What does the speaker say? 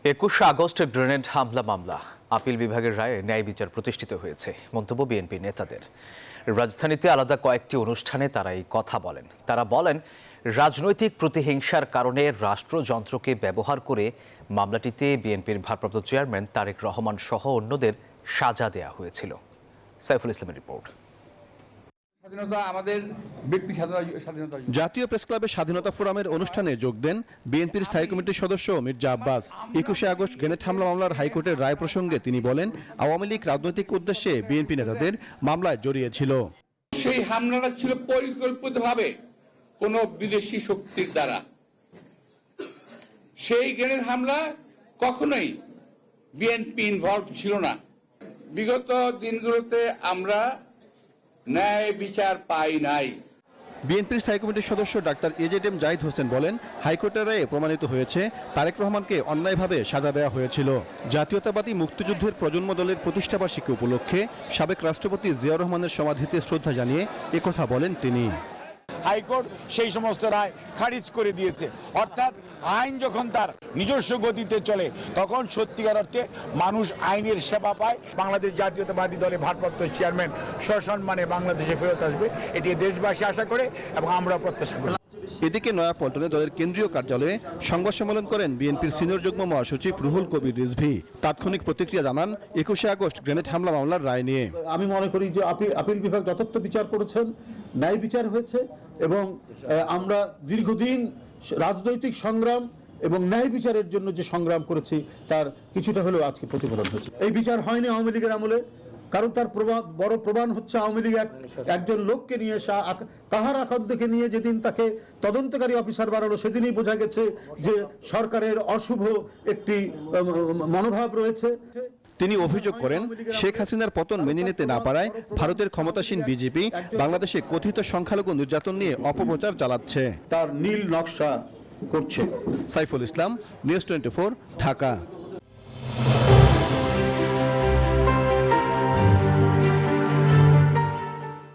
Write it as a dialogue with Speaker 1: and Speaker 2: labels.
Speaker 1: 21 August grenade হামলা মামলা appeal বিভাগের রায়ে ন্যায় বিচার প্রতিষ্ঠিত হয়েছে মন্তব্য বিএনপি নেতাদের। রাজধানীতে আলাদা কয়েকটি অনুষ্ঠানে তারা এই কথা বলেন। তারা বলেন, রাজনৈতিক প্রতিহিংসার কারণে রাষ্ট্রযন্ত্রকে ব্যবহার করে মামলাটিতে বিএনপির ভারপ্রাপ্ত চেয়ারম্যান তারেক রহমান সহ অন্যদের সাজা দেওয়া হয়েছিল। সাইফুল ইসলামের রিপোর্ট।
Speaker 2: জাতীয় প্রেসক্লাবের স্বাধীনতা ফোরামের অনুষ্ঠানে যোগ দেন বিএনপির স্থায়ী কমিটির সদস্য মির্জা আব্বাস। 21 আগস্ট গ্রেনেড হামলা মামলার হাইকোর্টের রায় প্রসঙ্গে তিনি বলেন, আওয়ামী লীগ রাজনৈতিক উদ্দেশ্যে বিএনপি নেতাদের মামলায় জড়িয়েছিল।
Speaker 3: সেই হামলাটা ছিল পরিকল্পিতভাবে কোন বিদেশি শক্তির দ্বারা। সেই গ্রেনেড হামলা কখনোই বিএনপি ইনভলভ ছিল না। বিগত দিনগুলোতে আমরা ন্যায় বিচার পাই নাই।
Speaker 2: বিএনপির স্থায়ী কমিটির সদস্য ডাক্তার এজেডএম জাহিদ হোসেন বলেন, হাইকোর্টের রায়ে প্রমাণিত হয়েছে তারেক রহমানকে অন্যায়ভাবে সাজা দেওয়া হয়েছিল। জাতীয়তাবাদী মুক্তিযুদ্ধের প্রজন্ম দলের প্রতিষ্ঠাবার্ষিকী উপলক্ষে সাবেক রাষ্ট্রপতি জিয়াউর রহমানের সমাধিতে শ্রদ্ধা জানিয়ে একথা বলেন তিনি।
Speaker 4: হাইকোর্ট সেই সমস্ত রায় খারিজ করে দিয়েছে, অর্থাৎ আইন যখন তার নিজস্ব গতিতে চলে তখন সত্যিকার অর্থে মানুষ আইনের সেবা পায়। বাংলাদেশ জাতীয়তাবাদী দলের ভারপ্রাপ্ত চেয়ারম্যান সসম্মানে বাংলাদেশে ফেরত আসবে, এটি দেশবাসী আশা করে এবং আমরা প্রত্যাশা করি।
Speaker 2: এদিকে নয়াপল্টনে দলের কেন্দ্রীয় কার্যালয়ে সংবাদ সম্মেলন করেন বিএনপির সিনিয়র যুগ্ম মহাসচিব রুহুল কবির রিজভী। তাৎক্ষণিক প্রতিক্রিয়া জানান 21 আগস্ট গ্রেনেড হামলা মামলার রায় নিয়ে।
Speaker 5: আমি মনে করি যে আপিল বিভাগ যথার্থ বিচার করেছেন, ন্যায় বিচার হয়েছে এবং আমরা দীর্ঘদিন রাজনৈতিক সংগ্রাম এবং ন্যায় বিচারের জন্য যে সংগ্রাম করেছি তার কিছুটা হলেও আজকে প্রতিফলন হয়েছে। এই বিচার হয়নি আওয়ামী লীগের আমলে, কারণ তার বড় প্রমাণ হচ্ছে আওয়ামী লীগ একজন লোককে নিয়ে কাহার আকান্তকে নিয়ে যেদিন তাকে তদন্তকারী অফিসার বানালো সেদিনই বোঝা গেছে যে সরকারের অশুভ একটি মনোভাব রয়েছে।
Speaker 2: তিনি অভিযোগ করেন, শেখ হাসিনার পতন মেনে নিতে না পারায় ভারতের ক্ষমতাসীন বিজেপি বাংলাদেশে কথিত সংখ্যালঘু নির্যাতন নিয়ে অপপ্রচার চালাচ্ছে,
Speaker 5: তার নীল নকশা করছে।
Speaker 2: সাইফুল ইসলাম, নিউজ 24, ঢাকা।